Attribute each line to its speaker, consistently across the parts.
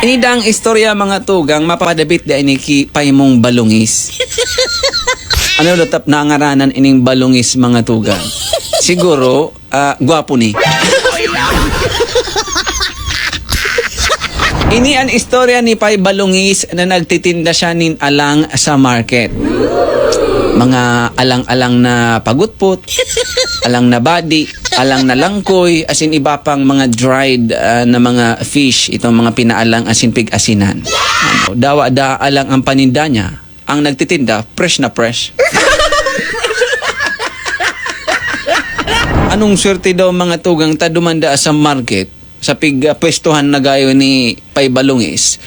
Speaker 1: Inidang istorya mga tugang mapapadabit da ini ki paimong balungis. Ano datap na ngaranan ining balungis mga tugang? Siguro, gwapo ni. Ini ang istorya ni Pay Balungis na nagtitinda siya nin alang sa market. Mga alang-alang na pagutpot, alang na badi, alang na langkoy, asin iba pang mga dried na mga fish, itong mga pinaalang asin pig-asinan. Dawa da alang ang paninda niya, ang nagtitinda, fresh na fresh. Anong swerte daw mga tugang tadumanda sa market? Sa pwestuhan na gayo ni Pay Balungis,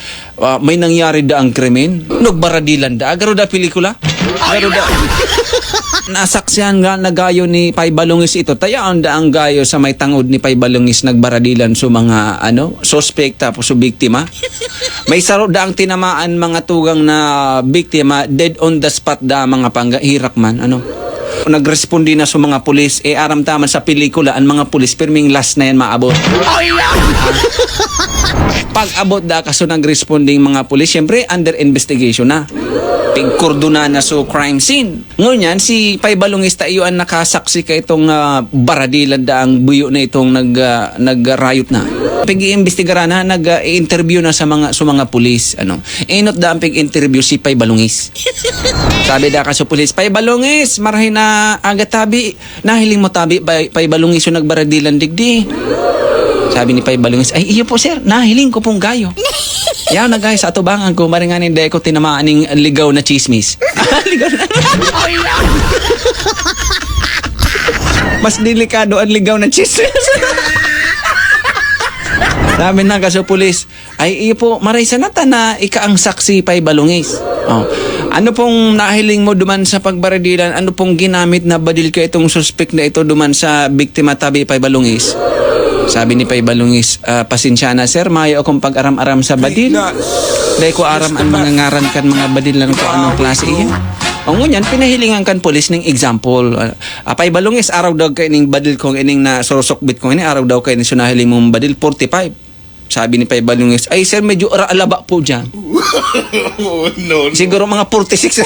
Speaker 1: may nangyari da ang krimen, nagbaradilan da, agaro da pelikula, agaro da, nasaksihan nga na gayo ni Pay Balungis ito, tayaan da ang gayo sa may tangod ni Pay Balungis nagbaradilan so mga, suspect tapos so biktima. May saro da ang tinamaan mga tugang na biktima, dead on the spot da mga hirak man, nagrespondi na sa mga pulis, aram taman sa pelikula ang mga pulis, pirming last na yan maabot. Pag abot da kaso nagresponding mga pulis, syempre under investigation na. Pigkordona na so crime scene. Ngunyan, si Pay Balungis tayo ang nakasaksi ka itong baradilan da ang buyo na itong nag-riot na. Pag-iimbestigaran na, nag-interview na sa mga pulis. Inot da ang pag-interview si Pay Balungis. Sabi da ka sa pulis, Pay Balungis, marahin na agatabi. Nahiling mo tabi, Pay Balungis yung nagbaradilan digdi. Sabi ni Pay Balungis, ay iyo po sir, nahiling ko pong gayo. Yan na guys, ato bangan ko, maringanin dahil ko tinamaan ng ligaw na chismis. Ligaw na. Mas delikado ang ligaw na chismis. Sabi na kaso pulis, ay iyo po, maray sanata na ikaang saksi Pay Balungis. Ano pong nahiling mo duman sa pagbaradilan? Ano pong ginamit na badil ka itong suspect na ito duman sa biktima tabi Pay Balungis? Sabi ni Pay Balungis, pasensya na sir, mayo akong pag-aram-aram sa badil. Dahil ko aram ang mga ngaran kan mga badil lang ko anong klase iyan. O ngunyan, pinahilingan kan polis ng example. Pay Balungis, araw daw kayo ning badil kong ining na sorosokbit kong ini, araw daw kayo ning sunahiling mong badil, 45. Sabi ni Pay Balungis, ay sir, medyo alaba po dyan. No. Siguro mga 46.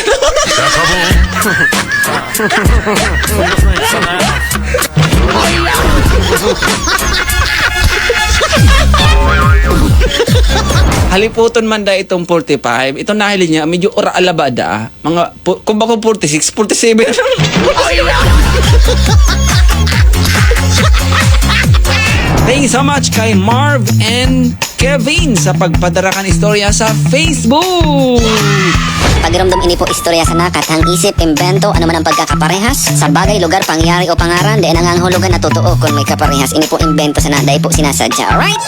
Speaker 1: Haliputon man da itong 45. Ito nahili niya, medyo alaba da. Kung bako 46, 47. Thank you so much kay Marv and Kevin sa pagpadarakan istorya sa Facebook.
Speaker 2: Pagiramdam ini po istorya sa nakat, hang isip, imbento, ano man ang pagkakaparehas sa bagay, lugar, pangyari o pangaran, di ang hulugan na totoo kung may kaparehas. Ini po imbento sa na, dahil po sinasadya. Alright?